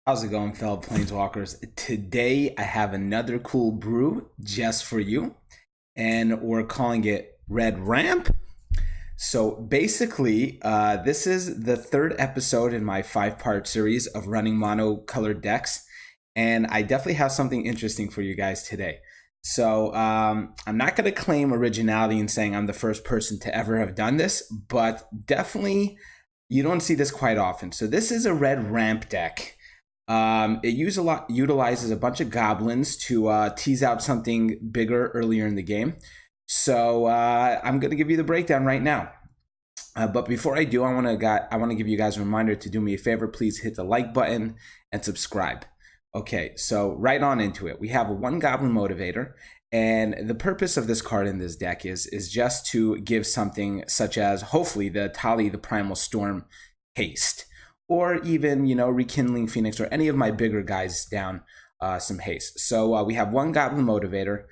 How's it going, fellow Planeswalkers? Today I have another cool brew just for you, and we're calling it Red Ramp. So basically, this is the third episode in my five-part series of running mono-colored decks, and I definitely have something interesting for you guys today. So I'm not going to claim originality in saying I'm the first person to ever have done this, but definitely you don't see this quite often. So this is a Red Ramp deck. It utilizes a bunch of goblins to tease out something bigger earlier in the game. So I'm going to give you the breakdown right now. But before I do, I want to give you guys a reminder to do me a favor. Please hit the like button and subscribe. Okay, so right on into it. We have a one goblin motivator, and the purpose of this card in this deck is just to give something such as hopefully the Etali, the Primal Storm haste, or even, Rekindling Phoenix or any of my bigger guys down some haste. So we have one Goblin Motivator.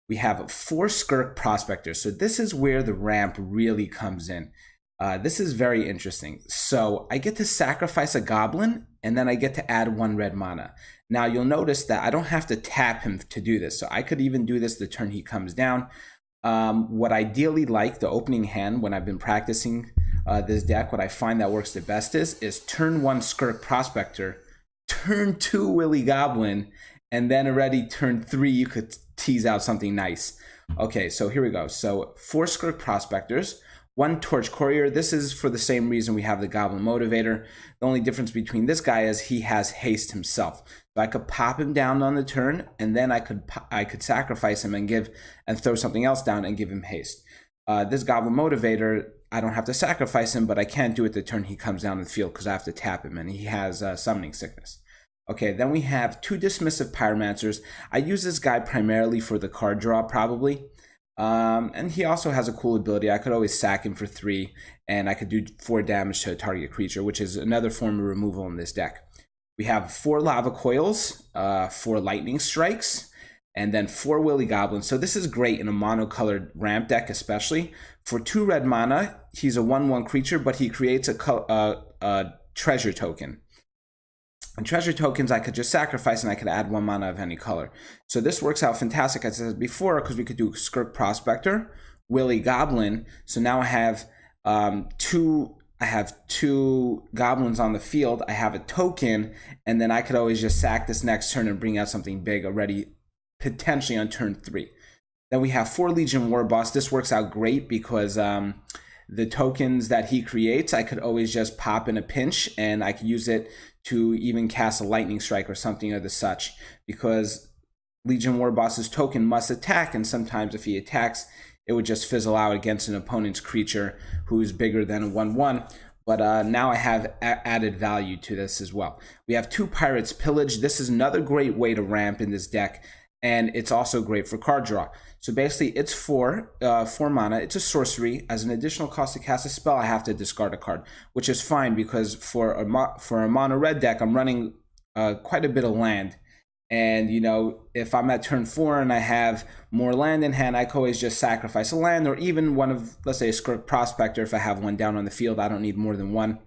We have 4 Skirk Prospectors. So this is where the ramp really comes in. This is very interesting. So I get to sacrifice a Goblin, and then I get to add 1 red mana. Now you'll notice that I don't have to tap him to do this. So I could even do this the turn he comes down. What I ideally like, the opening hand, when I've been practicing this deck, what I find that works the best is turn 1 Skirk Prospector, turn 2 Willy Goblin, and then already turn 3 you could tease out something nice. Okay, so here we go. So 4 Skirk Prospectors, 1 Torch Courier. This is for the same reason we have the Goblin Motivator. The only difference between this guy is he has haste himself. So I could pop him down on the turn, and then I could sacrifice him and throw something else down and give him haste. This Goblin Motivator, I don't have to sacrifice him, but I can't do it the turn he comes down the field because I have to tap him, and he has Summoning Sickness. Okay, then we have 2 Dismissive Pyromancers. I use this guy primarily for the card draw, probably. And he also has a cool ability. I could always sack him for 3, and I could do 4 damage to a target creature, which is another form of removal in this deck. We have 4 Lava Coils, 4 Lightning Strikes, and then 4 Willy Goblins. So this is great in a monocolored ramp deck, especially. For 2 red mana, he's a 1/1 creature, but he creates a treasure token. And treasure tokens I could just sacrifice, and I could add 1 mana of any color. So this works out fantastic, as I said before, because we could do Skirk Prospector, Willy Goblin. So now I have two goblins on the field. I have a token, and then I could always just sack this next turn and bring out something big already, potentially on turn 3. Then we have 4 Legion War Boss. This works out great because the tokens that he creates, I could always just pop in a pinch, and I could use it to even cast a Lightning Strike or something of the such, because Legion War Boss's token must attack, and sometimes if he attacks, it would just fizzle out against an opponent's creature who's bigger than a 1/1. But now I have added value to this as well. We have 2 Pirates Pillage. This is another great way to ramp in this deck, and it's also great for card draw. So basically, it's 4 mana. It's a sorcery. As an additional cost to cast a spell, I have to discard a card, which is fine because for a mono red deck, I'm running quite a bit of land. And, if I'm at turn 4 and I have more land in hand, I can always just sacrifice a land, or even one of, let's say, a Skirk Prospector. If I have 1 down on the field, I don't need more than 1.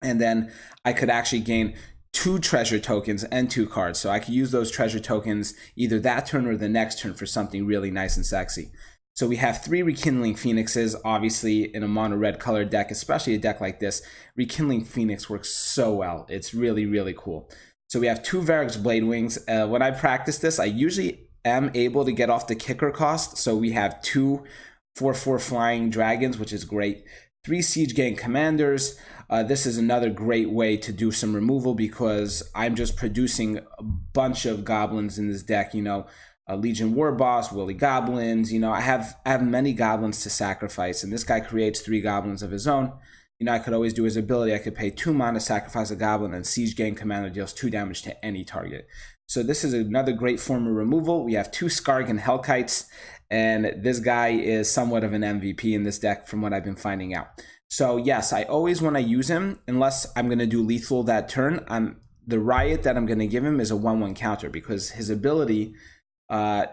And then I could actually gain 2 treasure tokens and 2 cards. So I could use those treasure tokens either that turn or the next turn for something really nice and sexy. So we have 3 Rekindling Phoenixes. Obviously, in a mono red colored deck, especially a deck like this, Rekindling Phoenix works so well. It's really, really cool. So we have 2 Varric's Blade Wings. When I practice this, I usually am able to get off the kicker cost. So we have 2 4/4 Flying Dragons, which is great. 3 Siege Gang Commanders. This is another great way to do some removal because I'm just producing a bunch of goblins in this deck. Legion War Boss, Willy Goblins. I have many goblins to sacrifice, and this guy creates 3 goblins of his own. I could always do his ability. I could pay 2 mana, sacrifice a goblin, and Siege Gang Commander deals 2 damage to any target. So this is another great form of removal. We have 2 Skargan Hellkites, and this guy is somewhat of an MVP in this deck from what I've been finding out. So yes, I always, when I use him, unless I'm going to do lethal that turn, the Riot that I'm going to give him is a 1/1 counter because his ability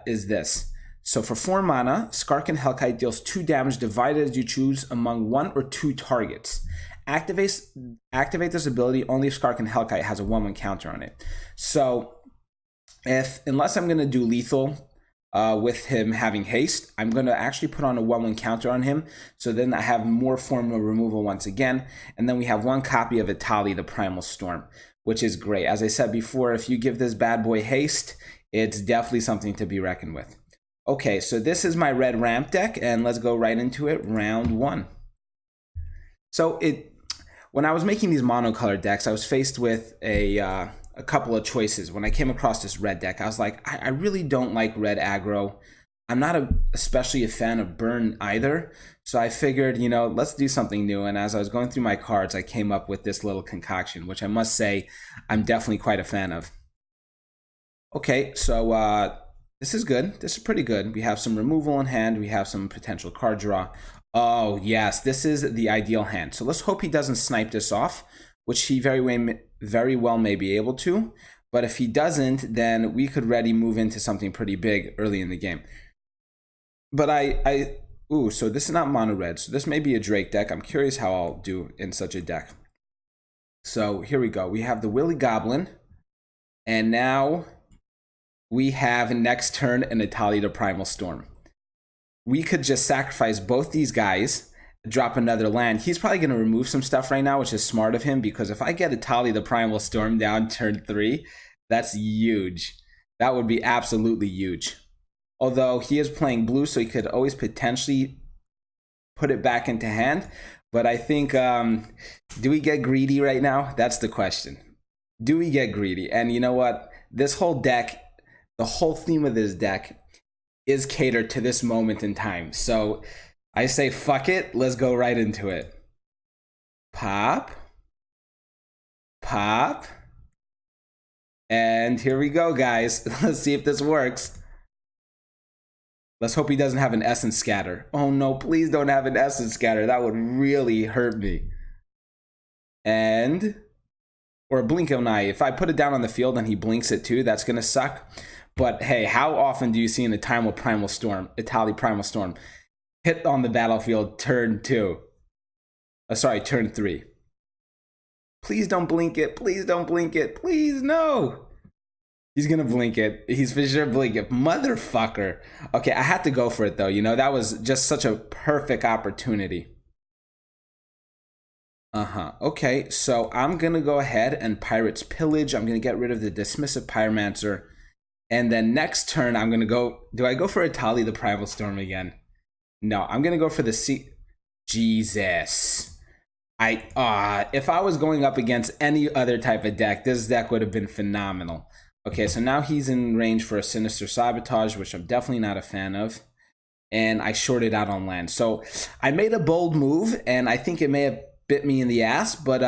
is this. So for 4 mana, Skark and Hellkite deals 2 damage divided as you choose among 1 or 2 targets. activate this ability only if Skirk and Hellkite has a 1/1 counter on it. So unless I'm gonna do lethal with him having haste, I'm going to actually put on a 1/1 counter on him, so then I have more formula removal once again, and then we have one copy of Etali, the Primal Storm, which is great. As I said before, if you give this bad boy haste, it's definitely something to be reckoned with. Okay, so this is my red ramp deck, and let's go right into it, round 1. So when I was making these monocolored decks, I was faced with a couple of choices. When I came across this red deck, I was like, I really don't like red aggro. I'm not especially a fan of burn either. So I figured, let's do something new. And as I was going through my cards, I came up with this little concoction, which I must say I'm definitely quite a fan of. Okay, so this is good. This is pretty good. We have some removal in hand. We have some potential card draw. Oh, yes, this is the ideal hand. So let's hope he doesn't snipe this off, which he very well may be able to. But if he doesn't, then we could ready move into something pretty big early in the game. But so this is not mono red. So this may be a Drake deck. I'm curious how I'll do in such a deck. So here we go. We have the Willy Goblin. And now we have next turn an Etali, the Primal Storm. We could just sacrifice both these guys, drop another land. He's probably going to remove some stuff right now, which is smart of him, because if I get Etali, the Primal Storm down turn 3, that's huge. That would be absolutely huge. Although he is playing blue, so he could always potentially put it back into hand. But I think, do we get greedy right now? That's the question. Do we get greedy? And you know what? This whole deck, the whole theme of this deck is catered to this moment in time. So I say, fuck it, let's go right into it. Pop. Pop. And here we go, guys. Let's see if this works. Let's hope he doesn't have an Essence Scatter. Oh no, please don't have an Essence Scatter. That would really hurt me. Or a Blink of an Eye. If I put it down on the field and he blinks it too, that's gonna suck. But hey, how often do you see in a time with Primal Storm, Etali Primal Storm, hit on the battlefield turn 2? Turn 3. Please don't blink it. Please don't blink it. Please, no. He's going to blink it. He's for sure blink it. Motherfucker. Okay, I had to go for it, though. That was just such a perfect opportunity. Okay, so I'm going to go ahead and Pirate's Pillage. I'm going to get rid of the Dismissive Pyromancer. And then next turn, I'm going to go... Do I go for Etali, the Primal Storm again? No, I'm going to go for the Jesus. If I was going up against any other type of deck, this deck would have been phenomenal. Okay, so now he's in range for a Sinister Sabotage, which I'm definitely not a fan of. And I shorted out on land. So I made a bold move, and I think it may have bit me in the ass, but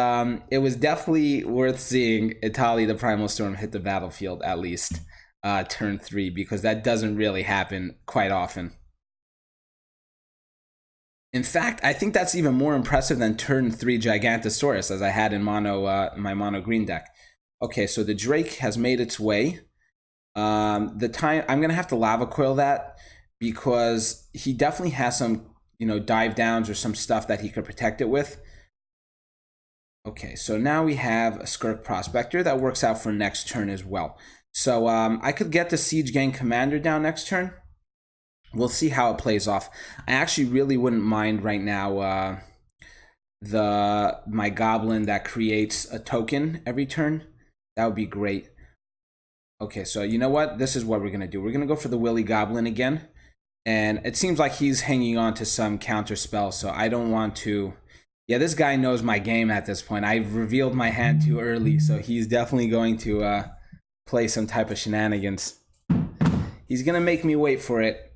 it was definitely worth seeing Etali, the Primal Storm, hit the battlefield at least turn 3, because that doesn't really happen quite often. In fact, I think that's even more impressive than turn 3 Gigantosaurus, as I had in my mono green deck. Okay, so the Drake has made its way. I'm gonna have to Lava Coil that, because he definitely has some, dive downs or some stuff that he could protect it with. Okay, so now we have a Skirk Prospector that works out for next turn as well. So I could get the Siege Gang Commander down next turn. We'll see how it plays off. I actually really wouldn't mind right now my Goblin that creates a token every turn. That would be great. Okay, so you know what? This is what we're going to do. We're going to go for the Willy Goblin again. And it seems like he's hanging on to some counter spell, so I don't want to... Yeah, this guy knows my game at this point. I've revealed my hand too early, so he's definitely going to play some type of shenanigans. He's going to make me wait for it.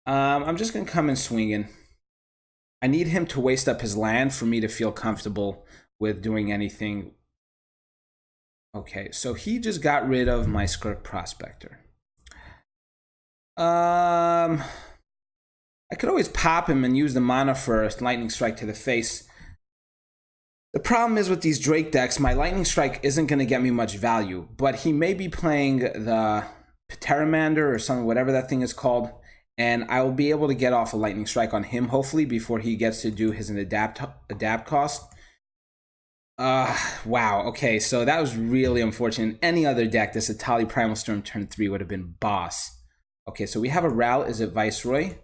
I'm just going to come in swinging. I need him to waste up his land for me to feel comfortable with doing anything. Okay, so he just got rid of my Skirk Prospector. I could always pop him and use the mana for a Lightning Strike to the face. The problem is with these Drake decks, my Lightning Strike isn't going to get me much value, but he may be playing the Pteramander or something, whatever that thing is called, and I will be able to get off a Lightning Strike on him, hopefully, before he gets to do his adapt cost. Wow. Okay, so that was really unfortunate. Any other deck, this Etali Primal Storm turn 3 would have been boss. Okay, so we have a Ral. Is it Viceroy?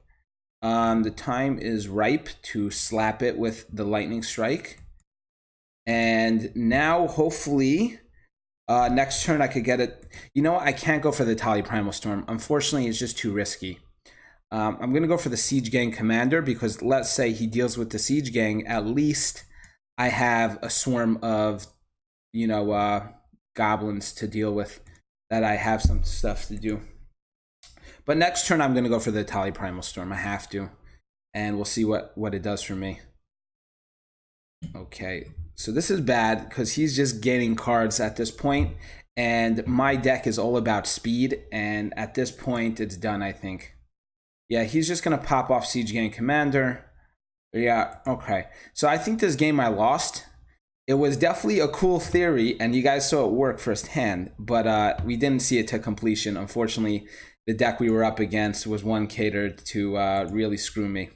The time is ripe to slap it with the Lightning Strike. And now, hopefully, next turn I could get it. You know what? I can't go for the Etali Primal Storm. Unfortunately, it's just too risky. I'm going to go for the Siege Gang Commander because let's say he deals with the Siege Gang, at least I have a swarm of, goblins to deal with, that I have some stuff to do. But next turn I'm going to go for the Etali Primal Storm. I have to. And we'll see what it does for me. Okay, so this is bad because he's just gaining cards at this point, and my deck is all about speed, and at this point it's done, I think. Yeah, he's just going to pop off Siege Gang Commander. Yeah, okay. So I think this game I lost. It was definitely a cool theory, and you guys saw it work firsthand, but we didn't see it to completion. Unfortunately, the deck we were up against was one catered to really screw me.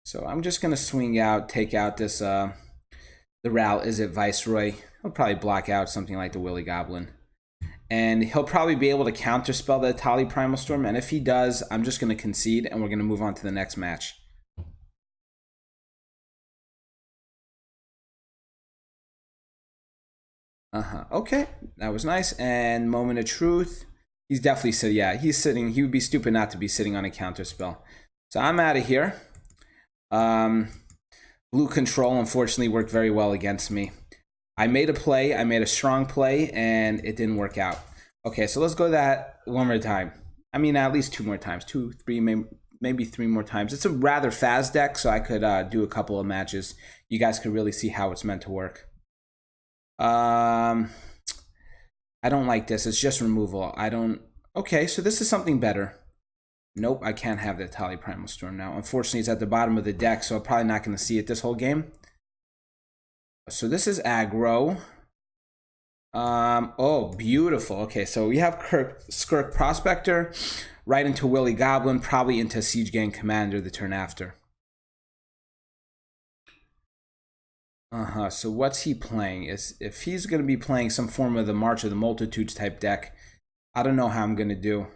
So I'm just going to swing out, take out this, the Ral. Is it Viceroy? He'll probably block out something like the Willy Goblin. And he'll probably be able to counterspell the Etali Primal Storm, and if he does, I'm just going to concede, and we're going to move on to the next match. Okay, that was nice. And Moment of Truth. He's definitely sitting. Yeah, he's sitting. He would be stupid not to be sitting on a counterspell. So I'm out of here. Blue Control unfortunately worked very well against me. I made a play. I made a strong play, and it didn't work out. Okay, so let's go that one more time. I mean, at least 2 more times. 2, 3, maybe 3 more times. It's a rather fast deck, so I could do a couple of matches. You guys could really see how it's meant to work. I don't like this. It's just removal. I don't... Okay, so this is something better. Nope, I can't have the Etali Primal Storm now. Unfortunately, it's at the bottom of the deck, so I'm probably not going to see it this whole game. So this is aggro. Oh, beautiful. Okay, so we have Skirk Prospector right into Willy Goblin, probably into Siege Gang Commander the turn after. So what's he playing? If he's going to be playing some form of the March of the Multitudes type deck, I don't know how I'm going to do.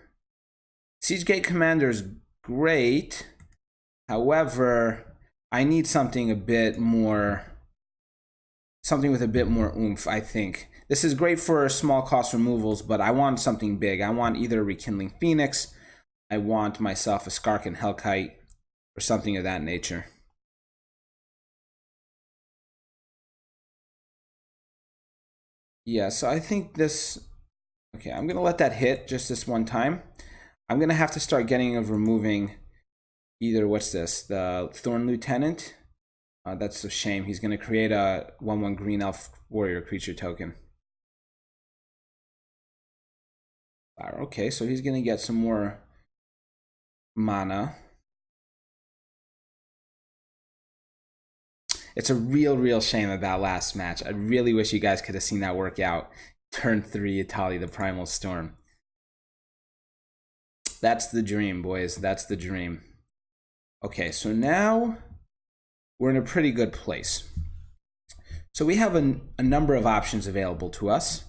Siege Gate Commander is great. However, I need something a bit more... Something with a bit more oomph, I think. This is great for small cost removals, but I want something big. I want either a Rekindling Phoenix, I want myself a Skirk and Hellkite, or something of that nature. Yeah, so I think this... Okay, I'm going to let that hit just this one time. I'm going to have to start getting of removing either, what's this, the Thorn Lieutenant. That's a shame. He's going to create a 1/1 Green Elf Warrior creature token. Okay, so he's going to get some more mana. It's a real shame about last match. I really wish you guys could have seen that work out. Turn 3, Etali, the Primal Storm. That's the dream, boys. That's the dream. Okay, so now we're in a pretty good place. So we have a number of options available to us.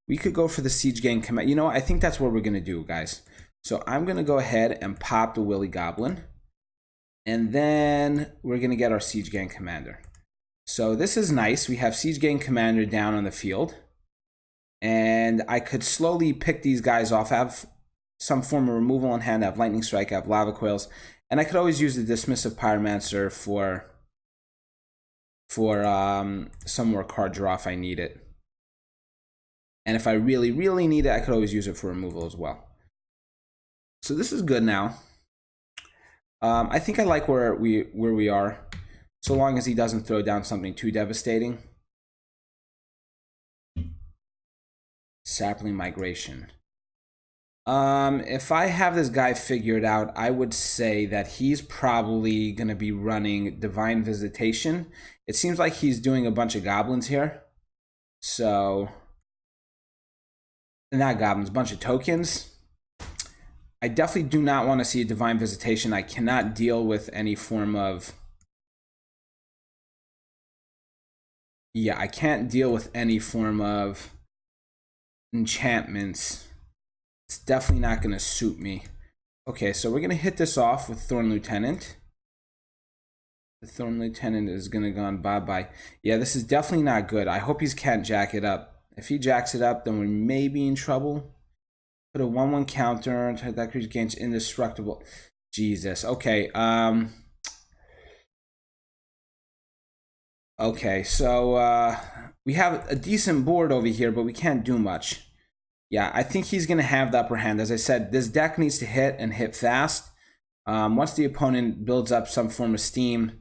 We could go for the Siege Gang Command. You know what? I think that's what we're going to do, guys. So I'm going to go ahead and pop the Willy Goblin. And then we're going to get our Siege Gang Commander. So this is nice. We have Siege Gang Commander down on the field. And I could slowly pick these guys off. I have some form of removal in hand. I have Lightning Strike. I have Lava Coils. And I could always use the Dismissive Pyromancer for some more card draw if I need it. And if I really need it, I could always use it for removal as well. So this is good now. I think I like where we are, so long as he doesn't throw down something too devastating. Sapling Migration. If I have this guy figured out, I would say that he's probably going to be running Divine Visitation. It seems like he's doing a bunch of goblins here. So, not goblins, a bunch of tokens. I definitely do not want to see a Divine Visitation. I cannot deal with any form of Yeah, I can't deal with any form of enchantments. It's definitely not going to suit me. Okay, so we're going to hit this off with Thorn Lieutenant. The Thorn Lieutenant is going to go on bye-bye. Yeah, this is definitely not good. I hope he can't jack it up. If he jacks it up, then we may be in trouble. Put a 1/1 counter. That creature gains indestructible. Jesus. Okay. Okay, so we have a decent board over here, but we can't do much. Yeah, I think he's going to have the upper hand. As I said, this deck needs to hit and hit fast. Once the opponent builds up some form of steam,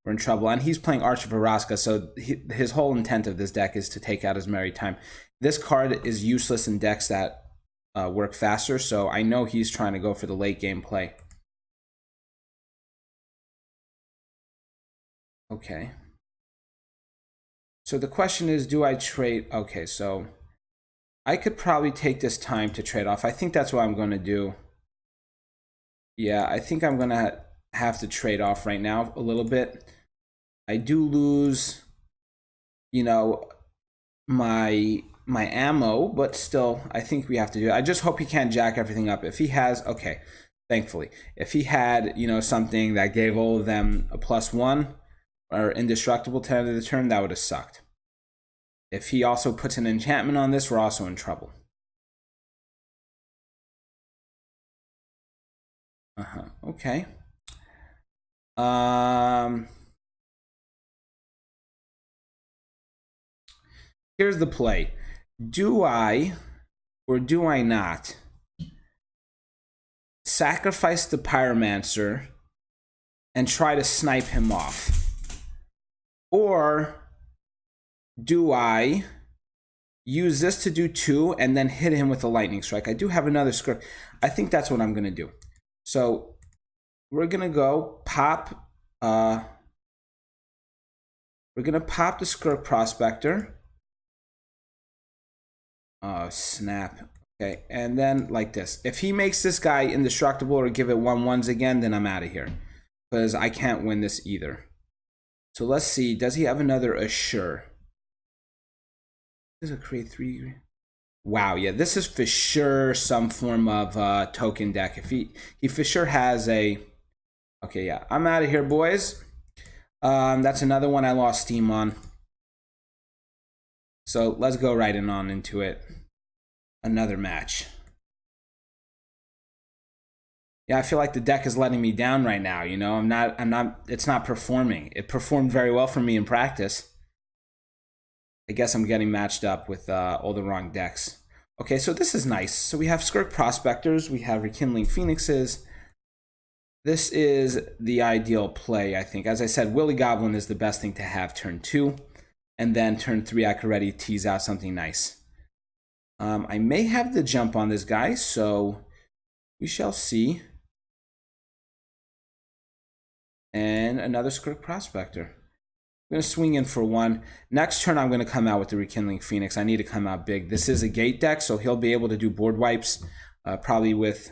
we're in trouble. And he's playing Arch of Ravnica, so his whole intent of this deck is to take out his merry time. This card is useless in decks that work faster, so I know he's trying to go for the late game play. Okay. So the question is, do I trade? Okay, so I could probably take this time to trade off. I think that's what I'm going to do. Yeah, I think I'm going to have to trade off right now a little bit. I do lose, you know, my ammo, but still, I think we have to do it. I just hope he can't jack everything up. If he has, okay, thankfully. If he had, you know, something that gave all of them a +1 or indestructible to the end of the turn, that would have sucked. If he also puts an enchantment on this, we're also in trouble. Okay. Here's the play. Do I or do I not sacrifice the Pyromancer and try to snipe him off? Or do I use this to do 2 and then hit him with a lightning strike? I do have another Skirk. I think that's what I'm going to do. So we're going to go pop. We're going to pop the Skirk Prospector. Oh, snap. Okay, and then like this. If he makes this guy indestructible or give it 1/1s again, then I'm out of here. Because I can't win this either. So let's see. Does he have another Assure? Does it create 3? Wow, yeah, this is for sure some form of token deck. If he for sure has a... Okay, yeah, I'm out of here, boys. That's another one I lost steam on. So let's go right on into it. Another match. Yeah, I feel like the deck is letting me down right now, you know? It's not performing. It performed very well for me in practice. I guess I'm getting matched up with all the wrong decks. Okay, so this is nice. So we have Skirk Prospectors, we have Rekindling Phoenixes. This is the ideal play, I think. As I said, Willy Goblin is the best thing to have turn 2. And then turn 3, I could already tease out something nice. I may have the jump on this guy, so we shall see. And another Skirk Prospector. I'm going to swing in for 1. Next turn, I'm going to come out with the Rekindling Phoenix. I need to come out big. This is a gate deck, so he'll be able to do board wipes, probably with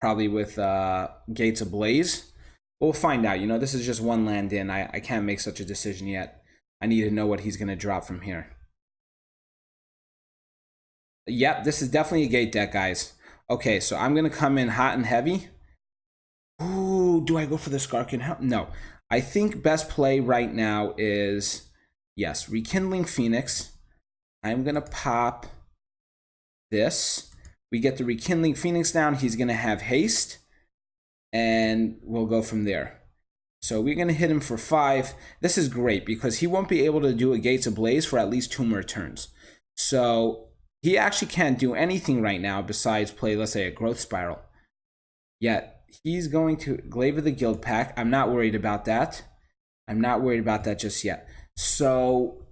Gates Ablaze. We'll find out. You know, this is just 1 land in. I can't make such a decision yet. I need to know what he's going to drop from here. Yep, this is definitely a gate deck, guys. Okay, so I'm going to come in hot and heavy. Ooh, do I go for the Skirk and help? No. I think best play right now is, yes, Rekindling Phoenix. I'm going to pop this. We get the Rekindling Phoenix down. He's going to have haste. And we'll go from there. So we're going to hit him for 5. This is great because he won't be able to do a Gates Ablaze for at least 2 more turns. So he actually can't do anything right now besides play, let's say, a Growth Spiral. Yet he's going to Glaive of the Guild Pack. I'm not worried about that. I'm not worried about that just yet. So,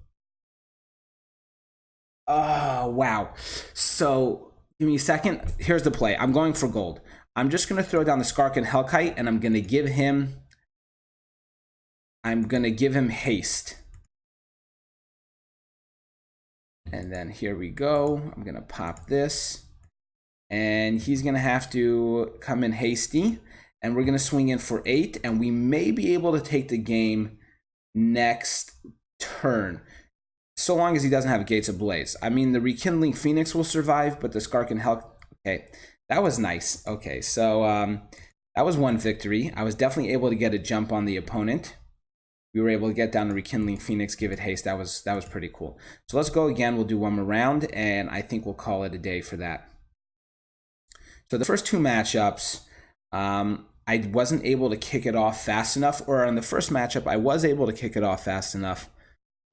wow. So give me a second. Here's the play. I'm going for gold. I'm just going to throw down the Skirk and Hellkite, and I'm going to give him haste. And then here we go. I'm going to pop this. And he's going to have to come in hasty. And we're going to swing in for 8. And we may be able to take the game next turn. So long as he doesn't have Gates Ablaze. I mean, the Rekindling Phoenix will survive, but the Skirk and Health... Okay, that was nice. Okay, so that was one victory. I was definitely able to get a jump on the opponent. We were able to get down to Rekindling Phoenix, give it haste. That was pretty cool. So let's go again. We'll do one more round, and I think we'll call it a day for that. So the first two matchups, I wasn't able to kick it off fast enough, or on the first matchup, I was able to kick it off fast enough,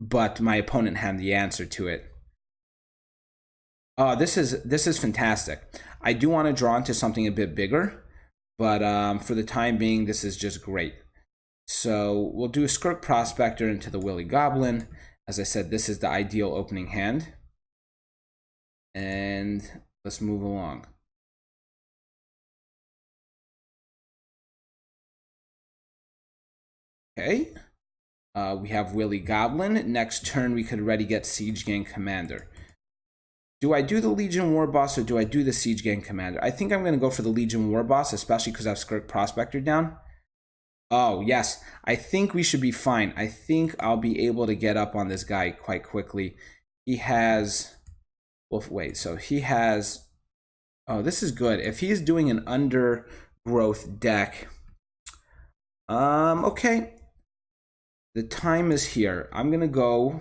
but my opponent had the answer to it. Oh, this is fantastic. I do want to draw into something a bit bigger, but for the time being, this is just great. So we'll do a Skirk Prospector into the Willy Goblin. As I said, this is the ideal opening hand. And let's move along. Okay. We have Willy Goblin. Next turn, we could already get Siege Gang Commander. Do I do the Legion War Boss or do I do the Siege Gang Commander? I think I'm going to go for the Legion War Boss, especially because I have Skirk Prospector down. Oh, yes. I think we should be fine. I think I'll be able to get up on this guy quite quickly. He has... Well, wait, so he has... Oh, this is good. If he's doing an Undergrowth deck... Okay. The time is here. I'm going to go...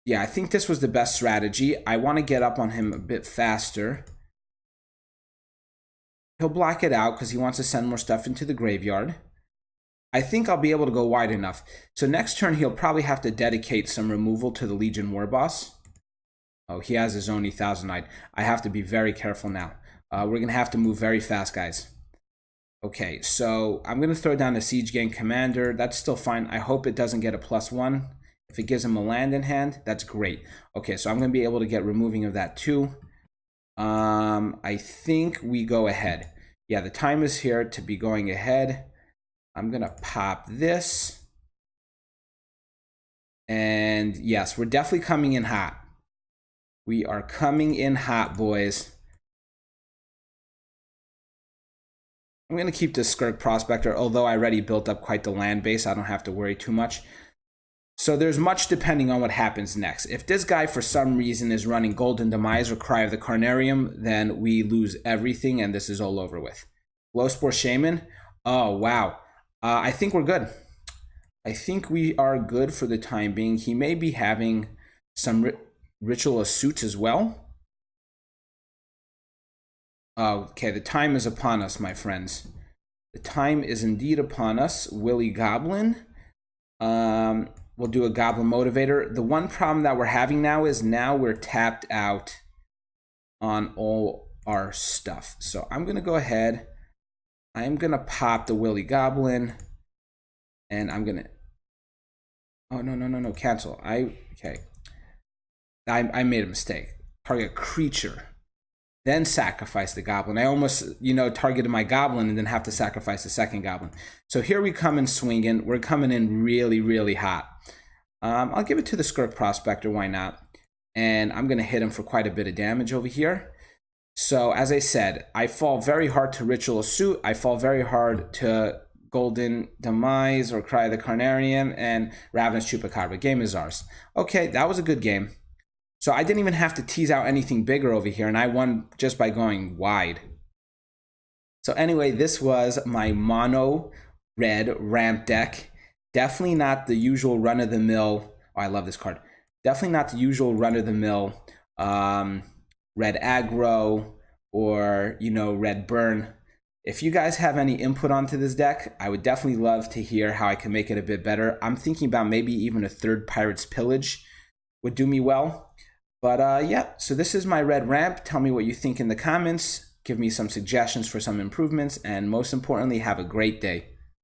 Yeah, I think this was the best strategy. I want to get up on him a bit faster. He'll block it out because he wants to send more stuff into the graveyard. I think I'll be able to go wide enough. So next turn, he'll probably have to dedicate some removal to the Legion War Boss. Oh, he has his own 1,000-eyed. I have to be very careful now. We're going to have to move very fast, guys. Okay, so I'm going to throw down a Siege Gang Commander. That's still fine. I hope it doesn't get a +1. If it gives him a land in hand, that's great. Okay, so I'm going to be able to get removing of that too. I think we go ahead. Yeah, the time is here to be going ahead. I'm going to pop this. And yes, we're definitely coming in hot. We are coming in hot, boys. I'm going to keep this Skirk Prospector, although I already built up quite the land base. I don't have to worry too much. So there's much depending on what happens next. If this guy, for some reason, is running Golden Demise or Cry of the Carnarium, then we lose everything, and this is all over with. Glowspore Shaman. Oh, wow. I think we're good. I think we are good for the time being. He may be having some Ritual of Suits as well. Okay, the time is upon us, my friends. The time is indeed upon us. Willy Goblin. We'll do a Goblin Motivator. The one problem that we're having now is now we're tapped out on all our stuff. So I'm going to go ahead. I'm going to pop the Willy Goblin. And I'm going to... Oh, no. Cancel. Okay. I made a mistake. Target creature. Then sacrifice the Goblin. I almost, targeted my Goblin and then have to sacrifice the second Goblin. So here we come in swinging. We're coming in really, really hot. I'll give it to the Skirk Prospector. Why not? And I'm going to hit him for quite a bit of damage over here. So as I said, I fall very hard to Ritual of Suit. I fall very hard to Golden Demise or Cry of the Carnarium and Ravenous Chupacabra. Game is ours. Okay, that was a good game. So I didn't even have to tease out anything bigger over here, and I won just by going wide. So anyway, this was my mono red ramp deck. Definitely not the usual run-of-the-mill. Oh, I love this card. Definitely not the usual run-of-the-mill red aggro or, red burn. If you guys have any input onto this deck, I would definitely love to hear how I can make it a bit better. I'm thinking about maybe even a third Pirate's Pillage would do me well. But yeah, so this is my red ramp. Tell me what you think in the comments. Give me some suggestions for some improvements. And most importantly, have a great day.